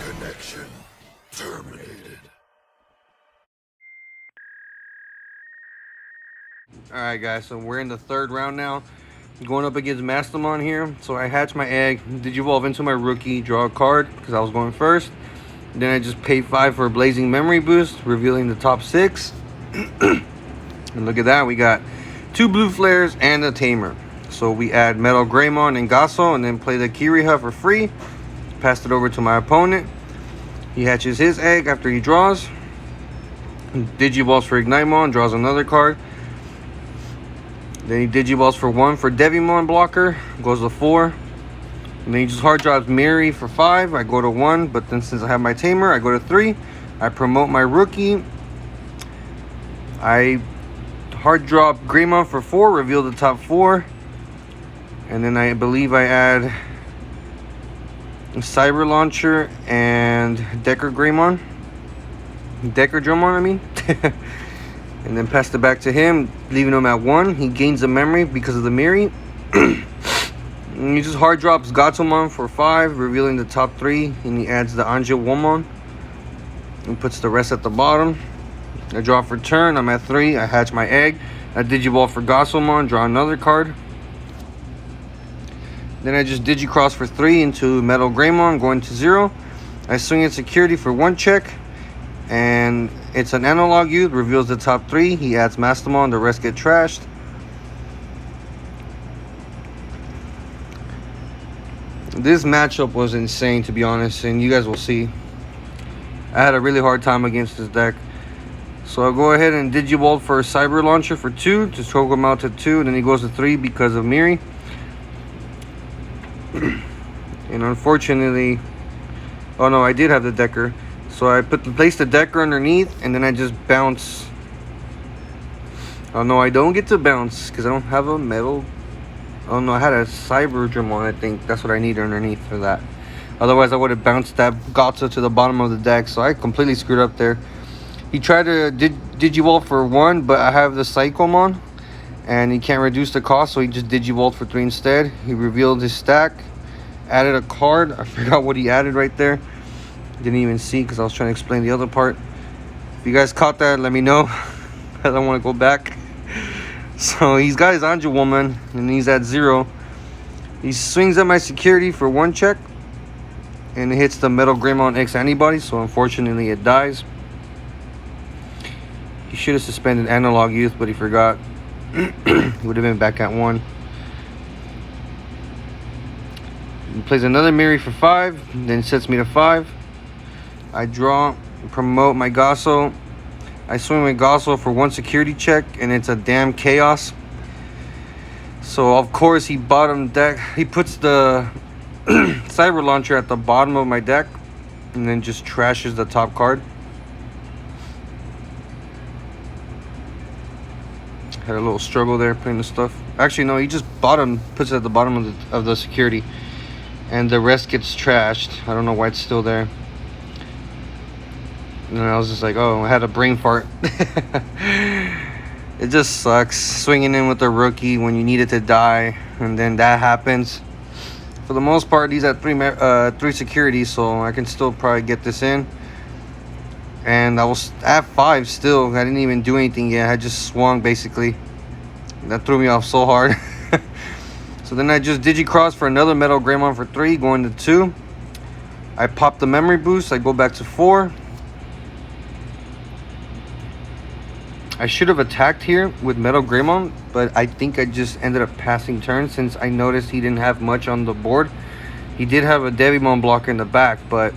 Connection terminated. Alright guys, so we're in the third round now. Going up against Mastemon here. So I hatch my egg, Digivolve into my rookie, draw a card because I was going first. Then I just pay 5 for a Blazing Memory Boost, revealing the top 6. And look at that, we got 2 blue flares and a tamer. So we add Metal Greymon and Gasso and then play the Kiriha for free. Pass it over to my opponent. He hatches his egg after he draws. Digivolves for Ignitemon, draws another card. Then he Digivolves for 1 for Devimon blocker, goes to 4. And then he just hard drops Miri for 5. I go to 1, but then since I have my tamer, I go to 3. I promote my rookie. I hard drop Greymon for 4, reveal the top 4. And then I believe I add Cyber Launcher and Decker Greymon. Decker Drummon, I mean. And then pass it back to him, leaving him at 1. He gains a memory because of the Miri. And he just hard drops Gatomon for 5, revealing the top 3. And he adds the Angel Womon and puts the rest at the bottom. I draw for turn. I'm at 3. I hatch my egg. I Digivolve for Gatomon, draw another card. Then I just Digicross for 3 into Metal Greymon, going to 0. I swing in security for 1 check. And it's an analog youth, reveals the top 3. He adds Mastemon, the rest get trashed. This matchup was insane, to be honest, and you guys will see. I had a really hard time against this deck. So I'll go ahead and Digivolve for Cyber Launcher for 2, to choke him out to 2, and then he goes to 3 because of Miri. And unfortunately, oh no, I did have the Decker. So I place the Decker underneath, and then I just bounce. Oh no, I don't get to bounce because I don't have a metal. Oh no, I had a Cyber Dramon, I think. That's what I need underneath for that. Otherwise, I would have bounced that Gotsa to the bottom of the deck. So I completely screwed up there. He tried to Digivolve for 1, but I have the Psychomon. And he can't reduce the cost, so he just Digivolved for 3 instead. He revealed his stack. Added a card. I forgot what he added right there. Didn't even see because I was trying to explain the other part. If you guys caught that, let me know. I don't want to go back. So he's got his Angel Woman and he's at 0. He swings at my security for 1 check. And it hits the Metal Greymon X antibody, so unfortunately it dies. He should have suspended Analog Youth, but he forgot. He would have been back at 1. He plays another Miri for 5, then sets me to 5. I draw, promote my Gasso. I swing my Gasso for 1 security check, and it's a damn chaos. So of course he bottom deck. He puts the Cyber Launcher at the bottom of my deck, and then just trashes the top card. Had a little struggle there putting the stuff. Actually, no, he just puts it at the bottom of the security, and the rest gets trashed. I don't know why it's still there. And I was just like, oh, I had a brain fart. It just sucks swinging in with a rookie when you need it to die, and then that happens. For the most part, he's at 3 security, so I can still probably get this in. And I was at 5 still. I didn't even do anything yet. I just swung basically. That threw me off so hard. So then I just Digicross for another Metal Greymon for 3, going to 2. I pop the memory boost. I go back to 4. I should have attacked here with Metal Greymon, but I think I just ended up passing turn since I noticed he didn't have much on the board. He did have a Devimon blocker in the back, but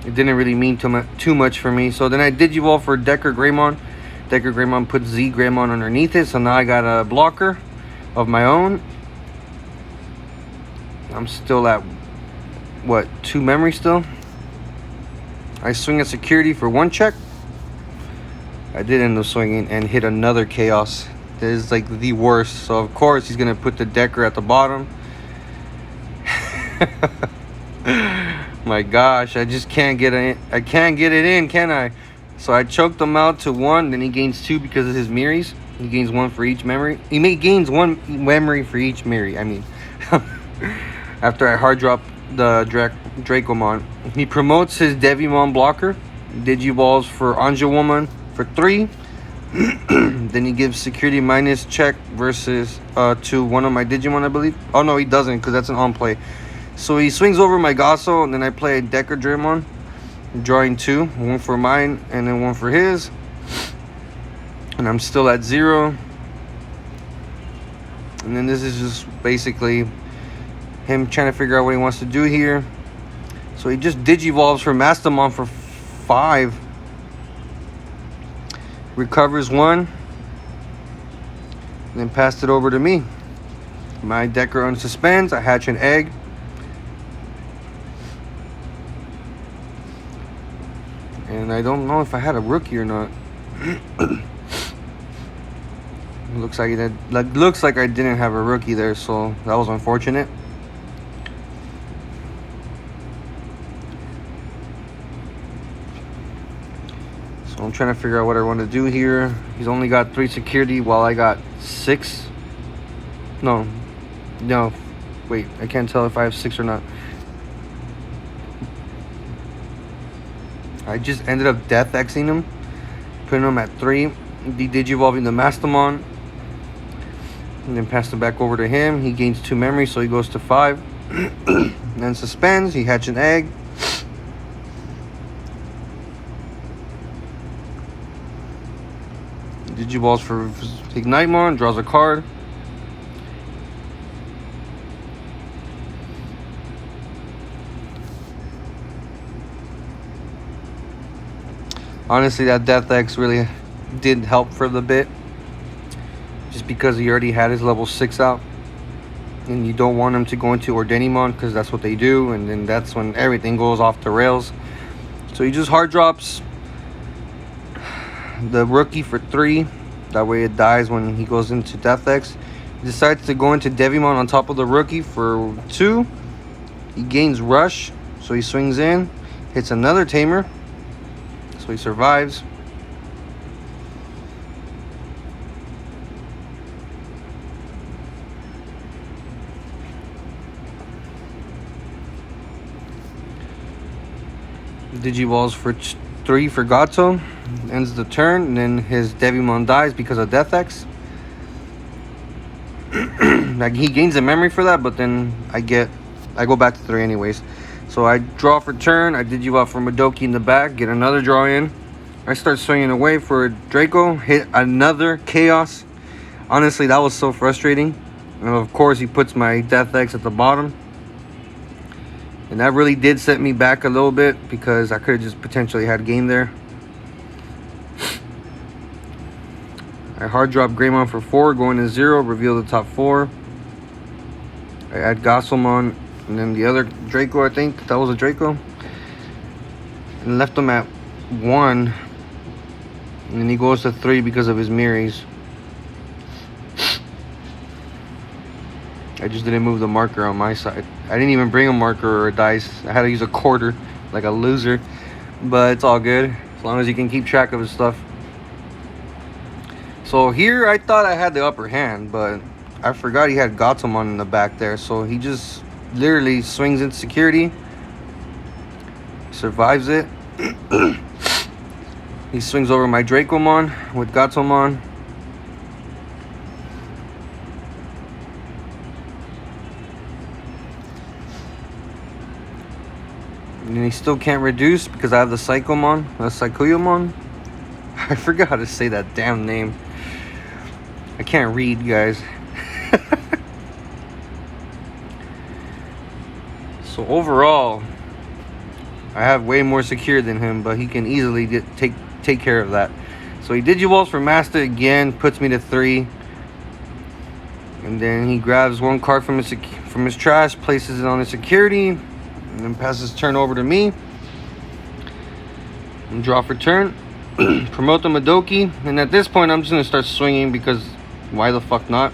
it didn't really mean too much for me. So then I Digivolve for Decker Greymon. Decker Greymon puts Z Greymon underneath it, so now I got a blocker of my own. I'm still at, what, 2 memory still? I swing a security for 1 check. I did end up swinging and hit another chaos. This is like the worst. So of course he's gonna put the Decker at the bottom. My gosh, I just can't get it. I can't get it in, can I? So I choked him out to 1. Then he gains 2 because of his Miris. He gains 1 for each memory. He gains 1 memory for each Miri. I mean, after I hard drop the Dracomon. He promotes his Devimon blocker, Digivolves for Angelwoman for 3. Then he gives security minus check versus to one of my Digimon, I believe. Oh no, he doesn't, because that's an on play. So he swings over my Gasso, and then I play Decker Dramon, drawing 2, one for mine and then one for his. And I'm still at 0. And then this is just basically him trying to figure out what he wants to do here. So he just Digivolves for Mastemon for 5. Recovers 1. And then passed it over to me. My Decker unsuspends. I hatch an egg. And I don't know if I had a rookie or not. Looks like I didn't have a rookie there, so that was unfortunate. So I'm trying to figure out what I want to do here. He's only got 3 security while I got 6. No, wait, I can't tell if I have 6 or not. I just ended up Death Xing him, putting him at 3, Digivolving the Mastemon, and then passed it back over to him. He gains 2 memory, so he goes to 5. Then suspends. He hatches an egg. Digivolves for Ignite-mon, draws a card. Honestly, that Death X really did help for the bit. Just because he already had his level 6 out. And you don't want him to go into Ordenimon, because that's what they do. And then that's when everything goes off the rails. So he just hard drops the rookie for 3. That way it dies when he goes into Death X. He decides to go into Devimon on top of the rookie for 2. He gains Rush. So he swings in. Hits another Tamer. So he survives. Digivolves for 3 for Gato. Ends the turn, and then his Devimon dies because of Death X. Like, he gains a memory for that, but then I go back to 3 anyways. So I draw for turn. I Digivolve for Madoki in the back, get another draw in. I start swinging away for Draco, hit another Chaos. Honestly, that was so frustrating. And of course, he puts my Death X at the bottom. And that really did set me back a little bit, because I could have just potentially had game there. I hard drop Greymon for 4, going to 0, reveal the top 4. I add Gasselmon, and then the other Draco, I think that was a Draco. And left him at 1. And then he goes to 3 because of his Miris. I just didn't move the marker on my side. I didn't even bring a marker or a dice. I had to use a quarter, like a loser. But it's all good, as long as you can keep track of his stuff. So here, I thought I had the upper hand, but I forgot he had Gatomon in the back there. So he just literally swings into security. Survives it. He swings over my Dracomon with Gatomon. And he still can't reduce because I have the Psychomon, Psychomon. I forgot how to say that damn name. I can't read, guys. So overall, I have way more secure than him, but he can easily take care of that. So he Digivolves for Master again, puts me to 3. And then he grabs 1 card from his trash, places it on his security, and then passes turn over to me. And draw for turn. Promote the Madoki. And at this point, I'm just going to start swinging, because why the fuck not?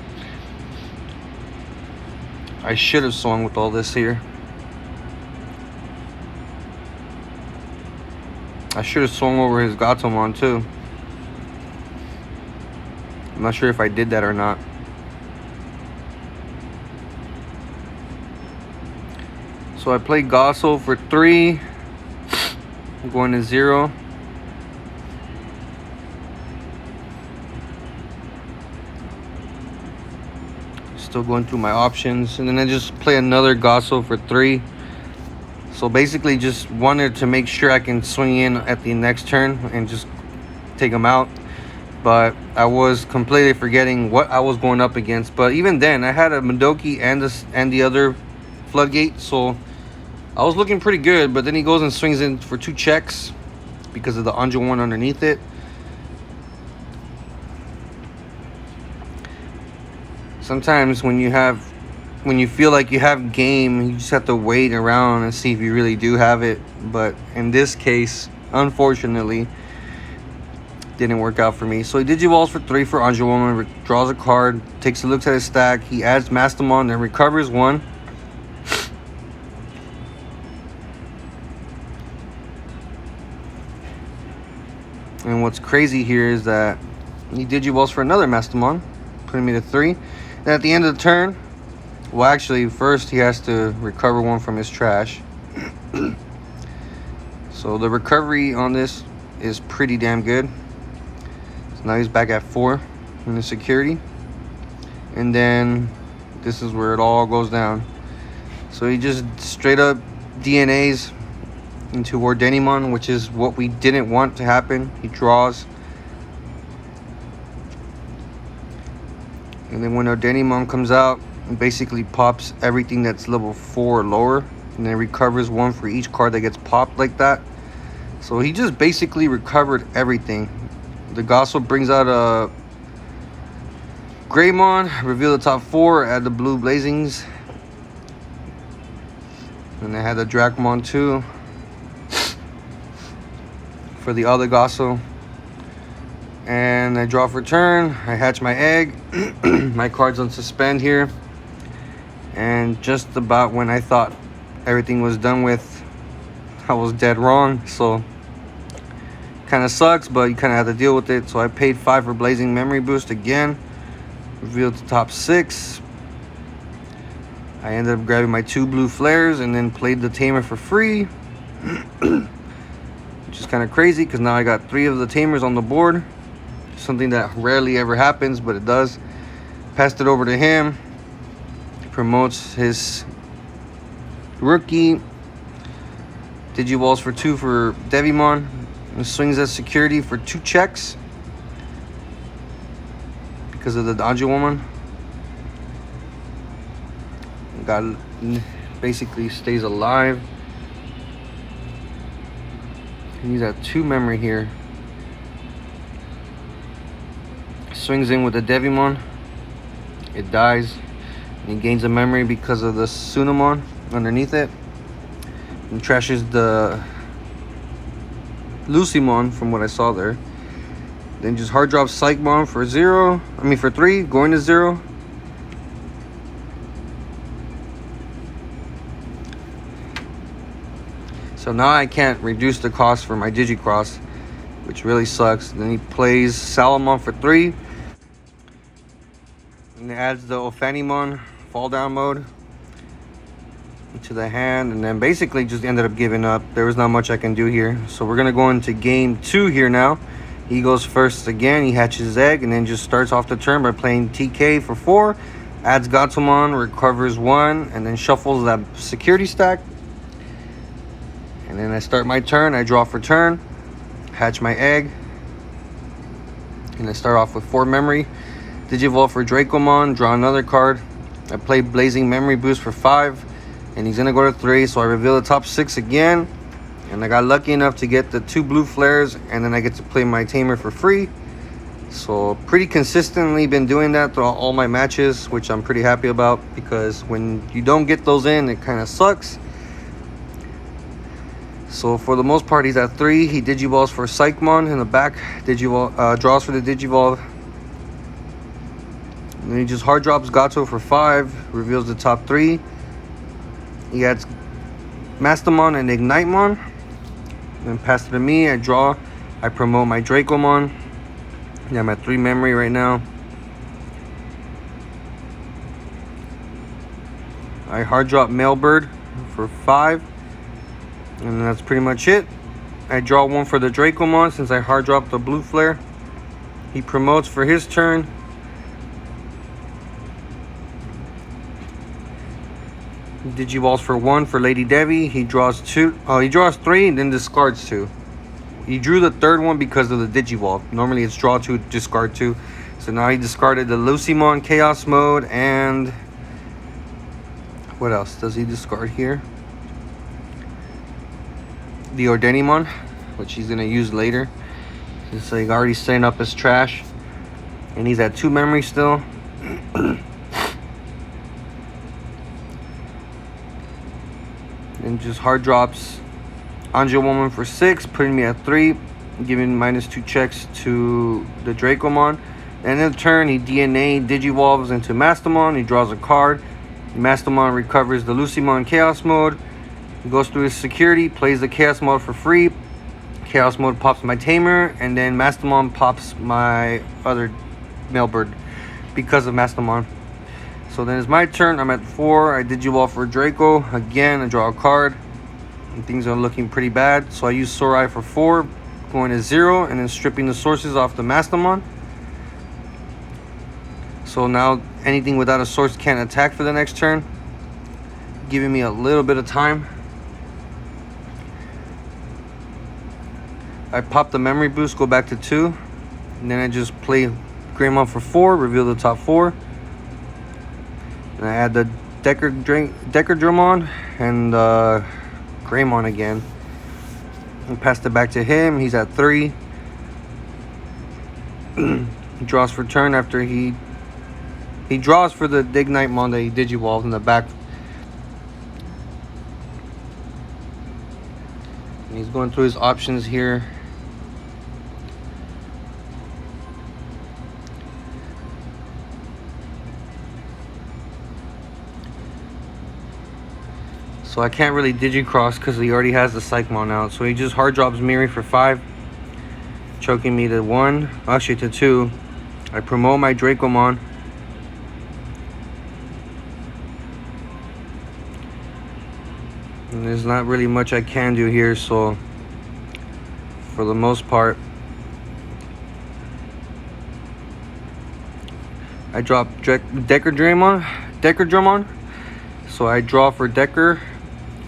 I should have swung with all this here. I should have swung over his Gatomon too. I'm not sure if I did that or not. So I played Gossel for 3. I'm going to 0. Still going through my options. And then I just play another Gossel for 3. So basically just wanted to make sure I can swing in at the next turn and just take them out. But I was completely forgetting what I was going up against. But even then, I had a Madoki and the other Floodgate. So I was looking pretty good. But then he goes and swings in for 2 checks because of the Anjo one underneath it. Sometimes when you feel like you have game, you just have to wait around and see if you really do have it. But in this case, unfortunately, didn't work out for me. So he Digivolves for 3 for Anjo Woman, draws a card, takes a look at his stack, he adds Mastemon, then recovers 1. And what's crazy here is that he Digivolves for another Mastemon, putting me to 3. Then at the end of the turn, well, actually, first he has to recover 1 from his trash. So the recovery on this is pretty damn good. So now he's back at 4 in the security. And then this is where it all goes down. So he just straight up DNAs into Digimon, which is what we didn't want to happen. He draws. And then when our Digimon comes out, it basically pops everything that's level 4 or lower, and then recovers 1 for each card that gets popped like that. So he just basically recovered everything. The Gossel brings out a Greymon, reveal the top 4, add the blue Blazings, and I had the Dracmon too for the other Gossel. And I draw for turn, I hatch my egg. My card's on suspend here. And just about when I thought everything was done with, I was dead wrong. So kind of sucks, but you kind of have to deal with it. So I paid 5 for Blazing Memory Boost again. Revealed the top 6. I ended up grabbing my 2 blue flares and then played the Tamer for free. Which is kind of crazy because now I got 3 of the Tamers on the board. Something that rarely ever happens, but it does. Passed it over to him. Promotes his rookie. Digivolves for 2 for Devimon. And swings as security for 2 checks. Because of the Anjo Woman. God basically stays alive. And he's at 2 memory here. Swings in with the Devimon. It dies. And he gains a memory because of the Sunamon underneath it. And trashes the Lucymon from what I saw there. Then just hard drops Psychmon for 3, going to 0. So now I can't reduce the cost for my Digicross, which really sucks. Then he plays Salamon for 3. And adds the Ophanimon fall down mode into the hand, and then basically just ended up giving up. There was not much I can do here. So we're gonna go into game 2 here now. He goes first again, he hatches his egg, and then just starts off the turn by playing TK for 4, adds Gatomon, recovers 1, and then shuffles that security stack. And then I start my turn, I draw for turn, hatch my egg, and I start off with 4 memory. Digivolve for Dracomon, draw another card. I play Blazing Memory Boost for 5, and he's gonna go to 3, so I reveal the top 6 again. And I got lucky enough to get the 2 blue flares, and then I get to play my Tamer for free. So pretty consistently been doing that throughout all my matches, which I'm pretty happy about, because when you don't get those in, it kind of sucks. So for the most part, he's at 3. He Digivolves for Psychmon in the back. Draws for the Digivolve. And then he just hard drops Gato for 5. Reveals the top 3. He adds Mastemon and Ignitemon. Then pass it to me. I draw. I promote my Dracomon. Yeah, I'm at 3 memory right now. I hard drop Mailbird for 5. And that's pretty much it. I draw 1 for the Dracomon since I hard dropped the blue flare. He promotes for his turn. Digivolves for 1 for Lady Devi. He draws 2. Oh, he draws 3 and then discards 2. He drew the 3rd one because of the Digivolve. Normally it's draw 2, discard 2. So now he discarded the Lucimon Chaos Mode and... what else does he discard here? The Ordenimon, which he's going to use later. It's like already setting up his trash. And he's at 2 memory still. And just hard drops Angel Woman for 6, putting me at 3, giving -2 checks to the Dracomon. And in turn, he DNA Digivolves into Mastemon. He draws a card. Mastemon recovers the Lucimon Chaos Mode. He goes through his security, plays the Chaos Mode for free. Chaos Mode pops my Tamer, and then Mastemon pops my other Mailbird because of Mastemon. So then it's my turn. I'm at 4. I Digivolve for Draco. Again, I draw a card. And things are looking pretty bad. So I use Sorai for 4, going to 0, and then stripping the sources off the Mastemon. So now anything without a source can't attack for the next turn, giving me a little bit of time. I pop the memory boost, go back to 2, and then I just play Greymon for 4, reveal the top 4. And I add the Decker Dramon and Greymon again. And pass it back to him. He's at 3. He draws for turn after he draws for the Dignite that he Digivolved in the back. And he's going through his options here. So I can't really Digicross because he already has the Psychmon out. So he just hard drops Miri for 5. Choking me to 1. Actually to 2. I promote my Dracomon. And there's not really much I can do here. So for the most part, I drop Decker Dramon. So I draw for Decker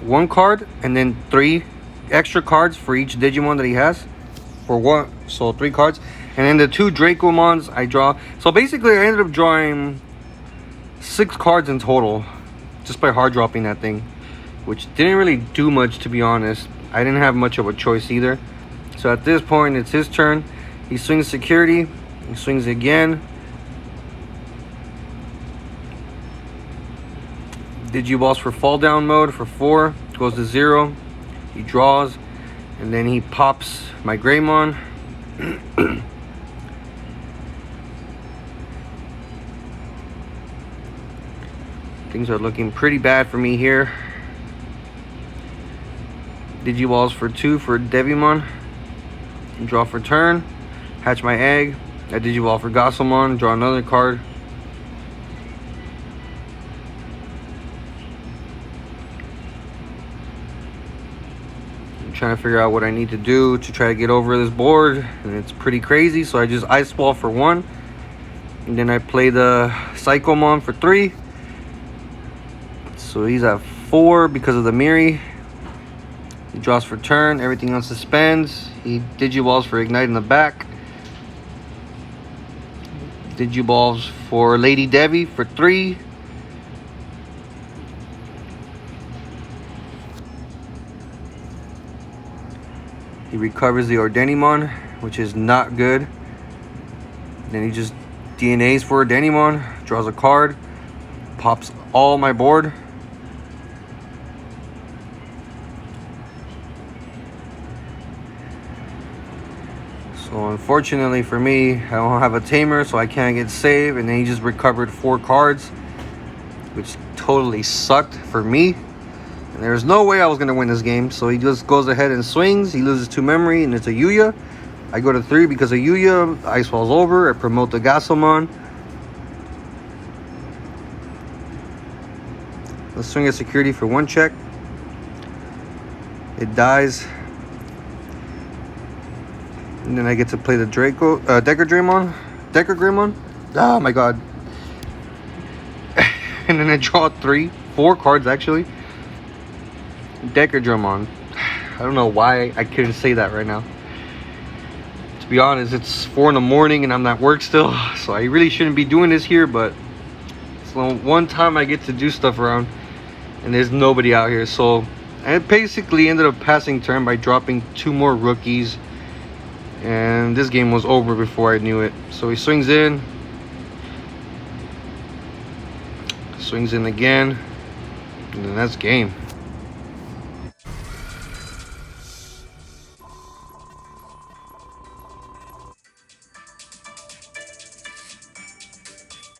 1 card and then 3 extra cards for each Digimon that he has for 1, so 3 cards. And then the 2 Dracomons I draw. So basically I ended up drawing 6 cards in total just by hard dropping that thing, which didn't really do much, to be honest. I didn't have much of a choice either. So at this point it's his turn. He swings security, he swings again. Digivolves for fall down mode for 4, goes to 0. He draws, and then he pops my Greymon. Things are looking pretty bad for me here. Digivolves for 2 for Devimon. Draw for turn. Hatch my egg. I Digivolve for Gosselmon. Draw another card. Trying to figure out what I need to do to try to get over this board, and it's pretty crazy. So I just Ice Wall for 1, and then I play the Psychomon for 3. So he's at 4 because of the Miri. He draws for turn, everything else suspends. He Digivolves for Ignite in the back. Digivolves for Lady Devi for 3. He recovers the Ordenimon, which is not good. Then he just DNAs for Ordenimon, draws a card, pops all my board. So unfortunately for me, I don't have a Tamer, so I can't get save. And then he just recovered 4 cards, which totally sucked for me. And there's no way I was going to win this game. So he just goes ahead and swings. He loses 2 memory, and it's a Yuya. I go to 3 because of Yuya. Ice falls over. I promote the Gosselmon. Let's swing a security for 1 check. It dies. And then I get to play the Decker Greymon. Oh my god. And then I draw 4 cards actually. Decker Greymon. I don't know why I couldn't say that right now. To be honest, it's 4 in the morning and I'm at work still. So I really shouldn't be doing this here, but it's the one time I get to do stuff around. And there's nobody out here. So I basically ended up passing turn by dropping 2 more rookies. And this game was over before I knew it. So he swings in. Swings in again. And then that's game.